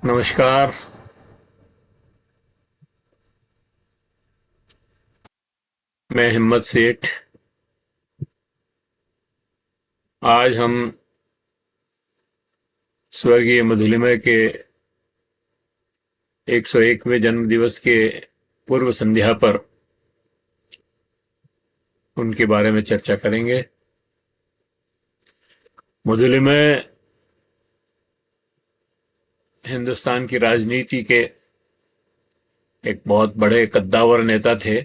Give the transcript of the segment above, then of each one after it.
नमस्कार। मैं हिम्मत सेठ। आज हम स्वर्गीय मधुलिमा के 101वें जन्म दिवस के पूर्व संध्या पर उनके बारे में चर्चा करेंगे। मधुलिमा हिंदुस्तान की राजनीति के एक बहुत बड़े कद्दावर नेता थे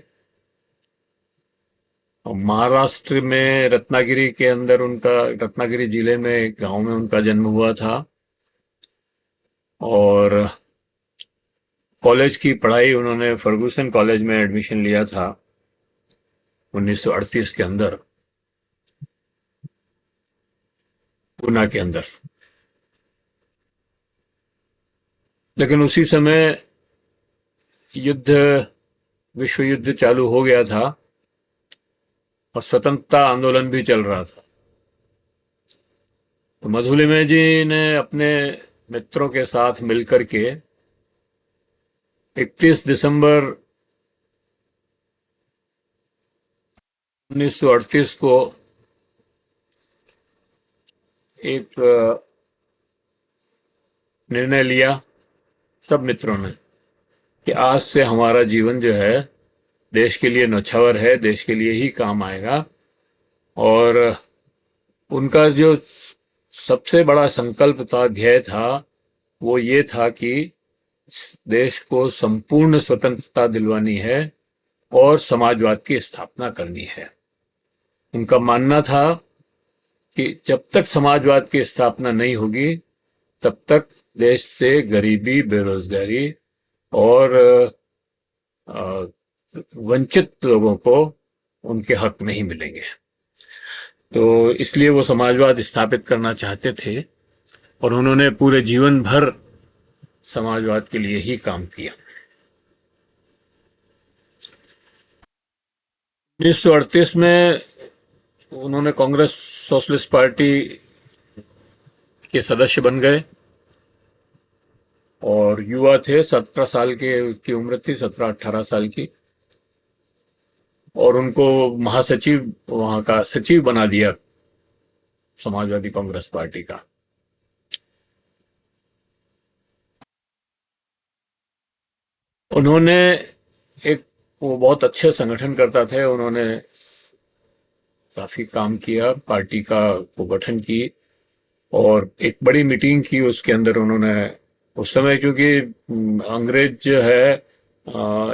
और महाराष्ट्र में रत्नागिरी के अंदर उनका रत्नागिरी जिले में एक गांव में उनका जन्म हुआ था। और कॉलेज की पढ़ाई उन्होंने फर्गुसन कॉलेज में एडमिशन लिया था 1938 के अंदर, पूना के अंदर। लेकिन उसी समय युद्ध विश्व युद्ध चालू हो गया था और स्वतंत्रता आंदोलन भी चल रहा था। तो मधुलिमा जी ने अपने मित्रों के साथ मिलकर के 31 दिसंबर 1938 को एक निर्णय लिया, सब मित्रों ने, कि आज से हमारा जीवन जो है देश के लिए नौछावर है, देश के लिए ही काम आएगा। और उनका जो सबसे बड़ा संकल्प था, ध्येय था, वो ये था कि देश को संपूर्ण स्वतंत्रता दिलवानी है और समाजवाद की स्थापना करनी है। उनका मानना था कि जब तक समाजवाद की स्थापना नहीं होगी तब तक देश से गरीबी, बेरोजगारी और वंचित लोगों को उनके हक नहीं मिलेंगे। तो इसलिए वो समाजवाद स्थापित करना चाहते थे और उन्होंने पूरे जीवन भर समाजवाद के लिए ही काम किया। 1938 में उन्होंने कांग्रेस सोशलिस्ट पार्टी के सदस्य बन गए और युवा थे, 17 साल की उम्र थी, 17-18 साल की। और उनको महासचिव, वहां का सचिव बना दिया समाजवादी कांग्रेस पार्टी का। उन्होंने एक वो बहुत अच्छे संगठन करता थे, उन्होंने काफी काम किया, पार्टी का को गठन की और एक बड़ी मीटिंग की। उसके अंदर उन्होंने उस समय, क्योंकि अंग्रेज जो है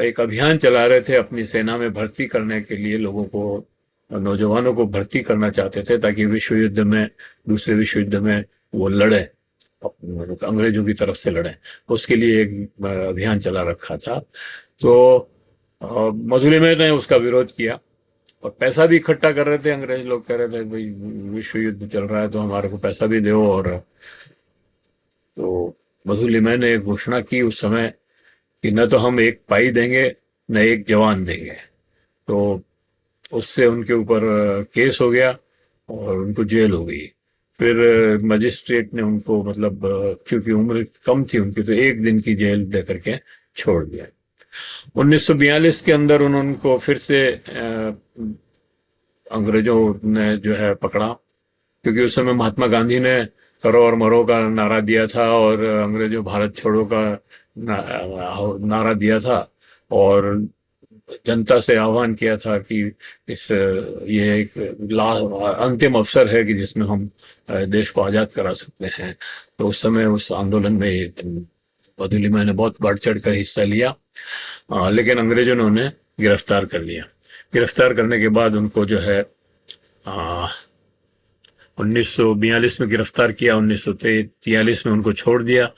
एक अभियान चला रहे थे अपनी सेना में भर्ती करने के लिए, लोगों को, नौजवानों को भर्ती करना चाहते थे ताकि विश्व युद्ध में, दूसरे विश्व युद्ध में वो लड़े, अंग्रेजों की तरफ से लड़े। उसके लिए एक अभियान चला रखा था। तो मधुलिमा ने उसका विरोध किया और पैसा भी इकट्ठा कर रहे थे। अंग्रेज लोग कह रहे थे भाई विश्व युद्ध चल रहा है तो हमारे को पैसा भी दो। और तो मधुलिमा ने घोषणा की उस समय कि न तो हम एक पाई देंगे न एक जवान देंगे। तो उससे उनके ऊपर केस हो गया और उनको जेल हो गई। फिर मजिस्ट्रेट ने उनको, मतलब क्योंकि उम्र कम थी उनकी, तो एक दिन की जेल दे करके छोड़ दिया। 1942 के अंदर उनको फिर से अंग्रेजों ने जो है पकड़ा, क्योंकि उस समय महात्मा गांधी ने करो और मरो का नारा दिया था और अंग्रेजों भारत छोड़ो का नारा दिया था और जनता से आह्वान किया था कि ये एक अंतिम अवसर है कि जिसमें हम देश को आजाद करा सकते हैं। तो उस समय उस आंदोलन में मधुलिमा ने बहुत बढ़ चढ़ कर हिस्सा लिया। लेकिन अंग्रेजों ने उन्हें गिरफ्तार कर लिया। गिरफ्तार करने के बाद उनको जो है 1942 में गिरफ्तार किया, 1943 में उनको छोड़ दिया।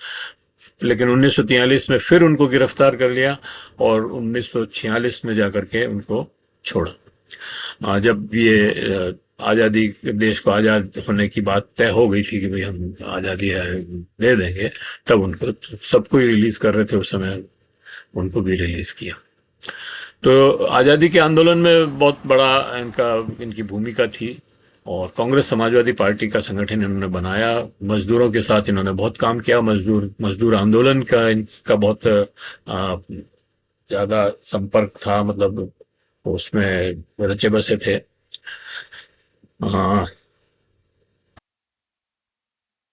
लेकिन 1943 में फिर उनको गिरफ्तार कर लिया और 1946 में जाकर के उनको छोड़ा। जब ये आज़ादी, देश को आज़ाद होने की बात तय हो गई थी कि भाई हम आज़ादी दे देंगे, तब उनको, सबको ही रिलीज कर रहे थे उस समय, उनको भी रिलीज किया। तो आज़ादी के आंदोलन में बहुत बड़ा इनकी भूमिका थी। और कांग्रेस समाजवादी पार्टी का संगठन इन्होंने बनाया। मजदूरों के साथ इन्होंने बहुत काम किया। मजदूर मजदूर आंदोलन का इनका बहुत ज्यादा संपर्क था, मतलब उसमें रचे बसे थे। आ,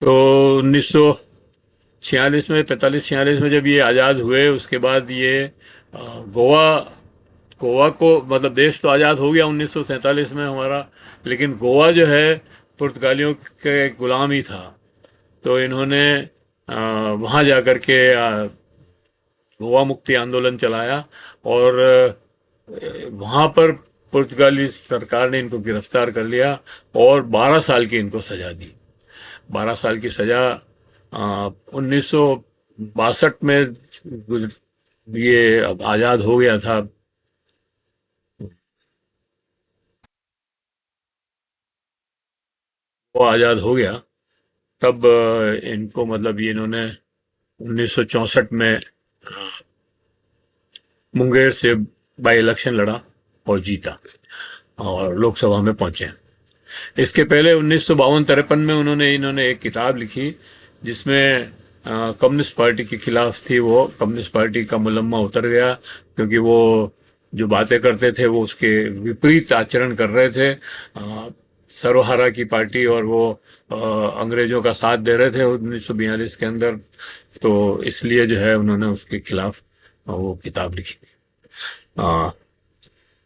तो 1946 में, 45-46 में जब ये आज़ाद हुए, उसके बाद ये गोवा गोवा को, मतलब देश तो आज़ाद हो गया 1947 में हमारा, लेकिन गोवा जो है पुर्तगालियों के गुलाम ही था। तो इन्होंने वहाँ जा कर के गोवा मुक्ति आंदोलन चलाया, और वहाँ पर पुर्तगाली सरकार ने इनको गिरफ्तार कर लिया और 12 साल की इनको सजा दी। 12 साल की सजा 1962 में ये अब आज़ाद हो गया था। वो आज़ाद हो गया तब इनको, मतलब ये इन्होंने 1964 में मुंगेर से बाई इलेक्शन लड़ा और जीता और लोकसभा में पहुंचे। इसके पहले 1952-53 में उन्होंने इन्होंने एक किताब लिखी जिसमें कम्युनिस्ट पार्टी के खिलाफ थी। वो कम्युनिस्ट पार्टी का मुलम्मा उतर गया, क्योंकि वो जो बातें करते थे वो उसके विपरीत आचरण कर रहे थे। सर्वहारा की पार्टी, और वो अंग्रेजों का साथ दे रहे थे 1942 के अंदर। तो इसलिए जो है उन्होंने उसके खिलाफ वो किताब लिखी।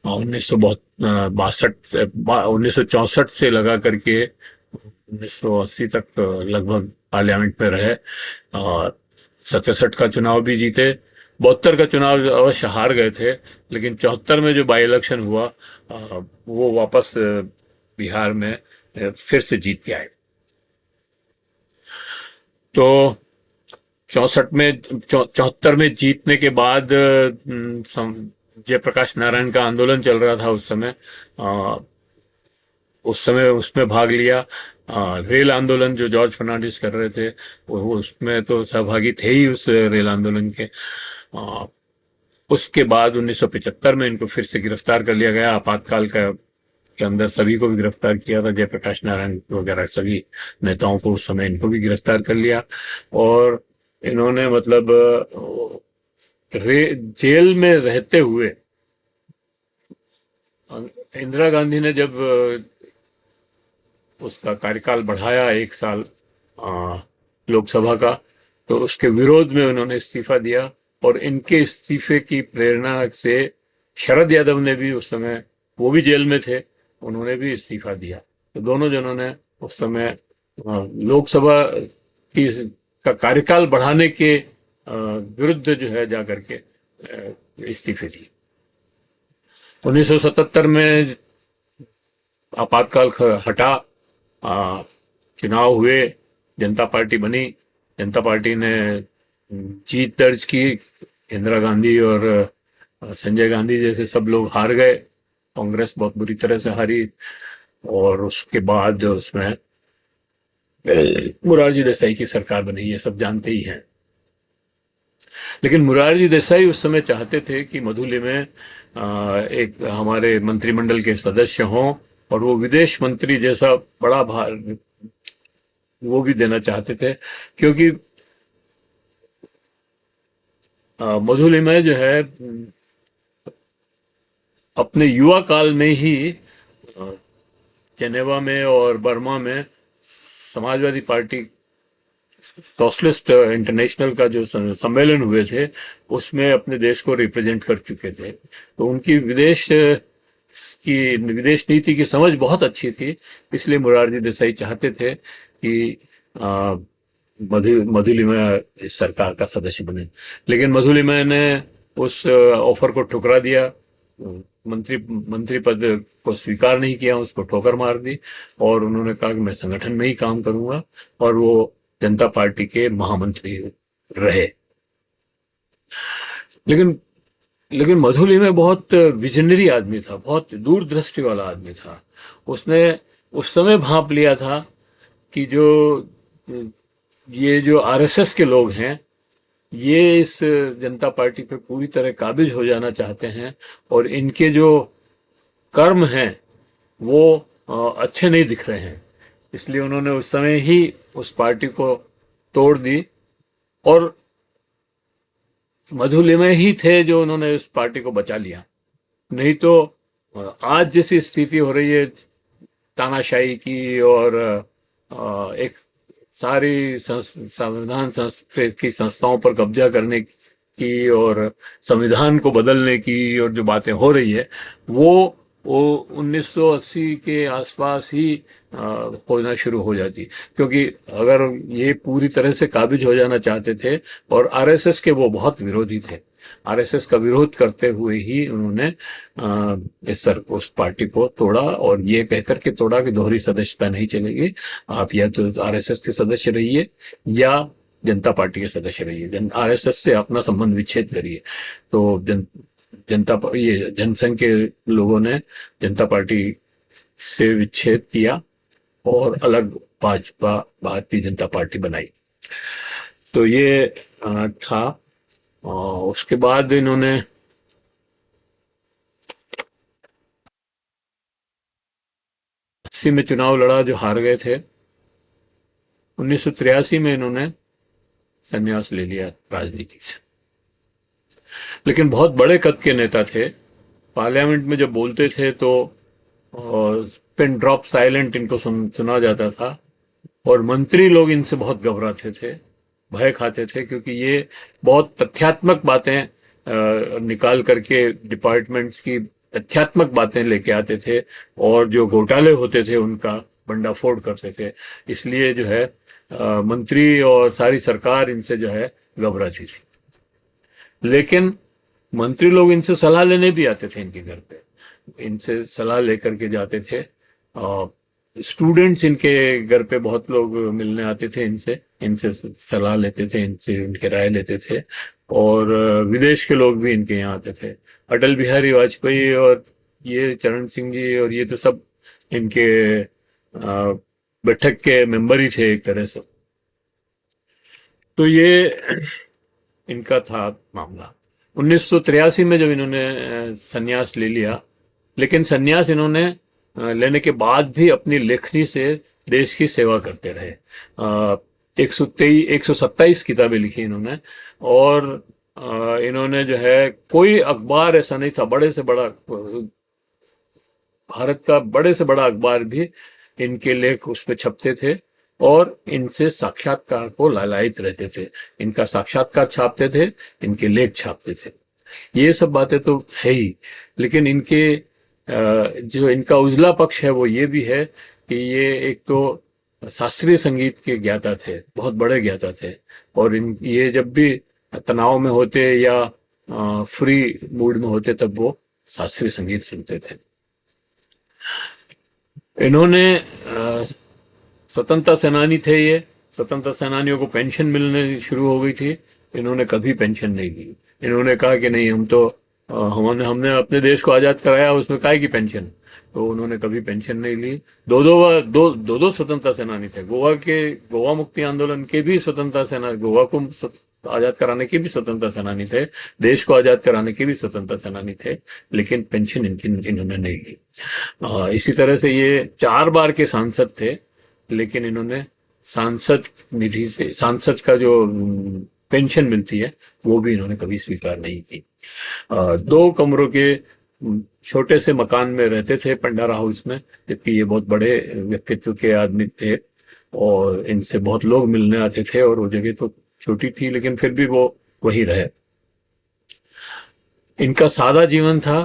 1964 से लगा करके 1980 तक लगभग पार्लियामेंट में रहे, और 67 का चुनाव भी जीते। 72 का चुनाव अवश्य हार गए थे, लेकिन 74 में जो बाई इलेक्शन हुआ वो वापस बिहार में फिर से जीत के आए। तो 74 में जीतने के बाद जयप्रकाश नारायण का आंदोलन चल रहा था उस समय। उस समय उसमें भाग लिया। रेल आंदोलन जो जॉर्ज फर्नांडिस कर रहे थे, वो उसमें तो सहभागी थे ही उस रेल आंदोलन के। आ, उसके बाद 1975 में इनको फिर से गिरफ्तार कर लिया गया। आपातकाल का के अंदर सभी को भी गिरफ्तार किया था, जयप्रकाश नारायण वगैरह सभी नेताओं को उस समय इनको भी गिरफ्तार कर लिया। और इन्होंने मतलब जेल में रहते हुए, इंदिरा गांधी ने जब उसका कार्यकाल बढ़ाया 1 साल लोकसभा का, तो उसके विरोध में उन्होंने इस्तीफा दिया। और इनके इस्तीफे की प्रेरणा से शरद यादव ने भी उस समय, वो भी जेल में थे, उन्होंने भी इस्तीफा दिया। तो दोनों जनों ने उस समय लोकसभा की का कार्यकाल बढ़ाने के विरुद्ध जो है जाकर के इस्तीफे दिए। 1977 में आपातकाल हटा, चुनाव हुए, जनता पार्टी बनी। जनता पार्टी ने जीत दर्ज की। इंदिरा गांधी और संजय गांधी जैसे सब लोग हार गए। कांग्रेस बहुत बुरी तरह से हारी। और उसके बाद उसमें मुरारजी देसाई की सरकार बनी, ये सब जानते ही हैं। लेकिन मुरारजी देसाई उस समय चाहते थे कि मधुले में एक हमारे मंत्रिमंडल के सदस्य हों, और वो विदेश मंत्री जैसा बड़ा भार वो भी देना चाहते थे, क्योंकि मधुले में जो है अपने युवा काल में ही जेनेवा में और बर्मा में समाजवादी पार्टी, सोशलिस्ट इंटरनेशनल का जो सम्मेलन हुए थे, उसमें अपने देश को रिप्रेजेंट कर चुके थे। तो उनकी विदेश नीति की समझ बहुत अच्छी थी। इसलिए मुरारजी देसाई चाहते थे कि मधुलिमा इस सरकार का सदस्य बने। लेकिन मधुलिमा ने उस ऑफर को ठुकरा दिया। मंत्री पद को स्वीकार नहीं किया, उसको ठोकर मार दी, और उन्होंने कहा कि मैं संगठन में ही काम करूंगा। और वो जनता पार्टी के महामंत्री रहे। लेकिन लेकिन मधुली में बहुत विजनरी आदमी था, बहुत दूरदृष्टि वाला आदमी था। उसने उस समय भांप लिया था कि जो ये जो आरएसएस के लोग हैं, ये इस जनता पार्टी पे पूरी तरह काबिज हो जाना चाहते हैं, और इनके जो कर्म हैं वो अच्छे नहीं दिख रहे हैं, इसलिए उन्होंने उस समय ही उस पार्टी को तोड़ दी। और मधुलिमय ही थे जो उन्होंने उस पार्टी को बचा लिया। नहीं तो आज जैसी स्थिति हो रही है तानाशाही की, और एक सारी संविधान की संस्थाओं पर कब्जा करने की और संविधान को बदलने की और जो बातें हो रही है, वो 1980 के आसपास ही होना शुरू हो जाती। क्योंकि अगर ये पूरी तरह से काबिज हो जाना चाहते थे, और आरएसएस के वो बहुत विरोधी थे, आरएसएस का विरोध करते हुए ही उन्होंने उस पार्टी को तोड़ा, और ये कहकर के तोड़ा कि दोहरी सदस्यता नहीं चलेगी, आप या तो आरएसएस के सदस्य रहिए या जनता पार्टी के सदस्य रहिए, आरएसएस से अपना संबंध विच्छेद करिए। तो ये जनसंघ के लोगों ने जनता पार्टी से विच्छेद किया और अलग भाजपा भारतीय जनता पार्टी बनाई। तो ये था। उसके बाद इन्होंने 80 में चुनाव लड़ा जो हार गए थे। 1983 में इन्होंने संन्यास ले लिया राजनीति से। लेकिन बहुत बड़े कद के नेता थे। पार्लियामेंट में जब बोलते थे तो पिन ड्रॉप साइलेंट इनको सुना जाता था, और मंत्री लोग इनसे बहुत घबराते थे, भय खाते थे, क्योंकि ये बहुत तथ्यात्मक बातें निकाल करके डिपार्टमेंट्स की तथ्यात्मक बातें लेके आते थे, और जो घोटाले होते थे उनका भंडाफोड़ करते थे। इसलिए जो है मंत्री और सारी सरकार इनसे जो है घबराती थी। लेकिन मंत्री लोग इनसे सलाह लेने भी आते थे इनके घर पे, इनसे सलाह लेकर के जाते थे। स्टूडेंट्स इनके घर पे बहुत लोग मिलने आते थे, इनसे इनसे सलाह लेते थे, इनसे इनके राय लेते थे। और विदेश के लोग भी इनके यहाँ आते थे। अटल बिहारी वाजपेयी और ये चरण सिंह जी और ये तो सब इनके बैठक के मेंबर ही थे एक तरह से। तो ये इनका था मामला। 1983 में जब इन्होंने संन्यास ले लिया, लेकिन संन्यास इन्होंने लेने के बाद भी अपनी लेखनी से देश की सेवा करते रहे। 127 किताबें लिखी इन्होंने, और इन्होंने जो है कोई अखबार ऐसा नहीं था, बड़े से बड़ा भारत का बड़े से बड़ा अखबार भी इनके लेख उस पर छपते थे, और इनसे साक्षात्कार को लालायित रहते थे। इनका साक्षात्कार छापते थे, इनके लेख छापते थे। ये सब बातें तो है ही, लेकिन इनके जो इनका उजला पक्ष है वो ये भी है कि ये एक तो शास्त्रीय संगीत के ज्ञाता थे, बहुत बड़े ज्ञाता थे। और ये जब भी तनाव में होते या फ्री मूड में होते तब वो शास्त्रीय संगीत सुनते थे। इन्होंने स्वतंत्रता सेनानी थे ये। स्वतंत्रता सेनानियों को पेंशन मिलने शुरू हो गई थी, इन्होंने कभी पेंशन नहीं ली। इन्होंने कहा कि नहीं, हम तो हमने अपने देश को आज़ाद कराया, उसमें काहे की पेंशन। तो उन्होंने कभी पेंशन नहीं ली। दो स्वतंत्रता सेनानी थे। गोवा मुक्ति आंदोलन के भी स्वतंत्रता सेना, गोवा को आज़ाद कराने के भी स्वतंत्रता सेनानी थे, देश को आज़ाद कराने के भी स्वतंत्रता सेनानी थे, लेकिन पेंशन इन्होंने नहीं ली। इसी तरह से ये 4 बार के सांसद थे, लेकिन इन्होंने सांसद निधि से, सांसद का जो पेंशन मिलती है वो भी इन्होंने कभी स्वीकार नहीं की। 2 कमरों के छोटे से मकान में रहते थे, पंडारा हाउस में, जबकि ये बहुत बड़े व्यक्तित्व के आदमी थे और इनसे बहुत लोग मिलने आते थे। और वो जगह तो छोटी थी, लेकिन फिर भी वो वही रहे। इनका सादा जीवन था।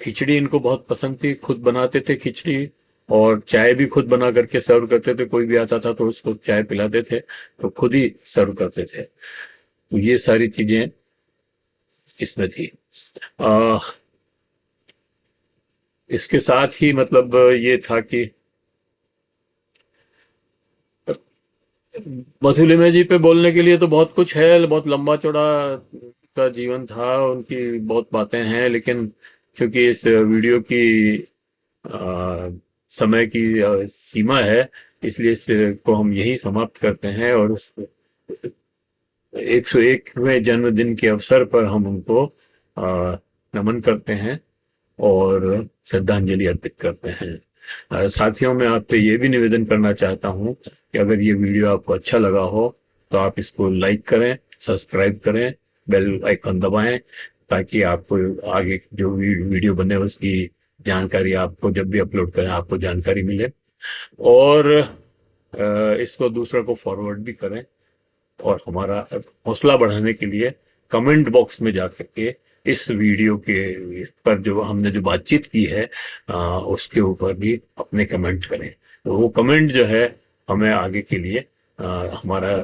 खिचड़ी इनको बहुत पसंद थी, खुद बनाते थे खिचड़ी, और चाय भी खुद बना करके सर्व करते थे। कोई भी आता था तो उसको चाय पिलाते थे, तो खुद ही सर्व करते थे। तो ये सारी चीजें इसमें थी। इसके साथ ही मतलब ये था कि मधुलिमा जी पे बोलने के लिए तो बहुत कुछ है, बहुत लंबा चौड़ा का जीवन था, उनकी बहुत बातें हैं। लेकिन क्योंकि इस वीडियो की समय की सीमा है, इसलिए इसको हम यही समाप्त करते हैं। और उस 101वें जन्मदिन के अवसर पर हम उनको नमन करते हैं और श्रद्धांजलि अर्पित करते हैं। साथियों, मैं आपसे ये भी निवेदन करना चाहता हूँ कि अगर ये वीडियो आपको अच्छा लगा हो तो आप इसको लाइक करें, सब्सक्राइब करें, बेल आइकन दबाएं, ताकि आपको आगे जो वीडियो बने उसकी जानकारी, आपको जब भी अपलोड करें आपको जानकारी मिले। और इसको दूसरों को फॉरवर्ड भी करें। और हमारा हौसला बढ़ाने के लिए कमेंट बॉक्स में जाकर के इस वीडियो के इस पर जो हमने जो बातचीत की है उसके ऊपर भी अपने कमेंट करें। तो वो कमेंट जो है हमें आगे के लिए हमारा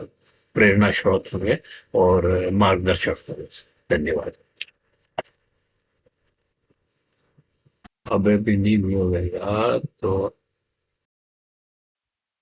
प्रेरणा स्रोत होंगे और मार्गदर्शक होंगे। धन्यवाद। अब भी नहीं भी हो गया तो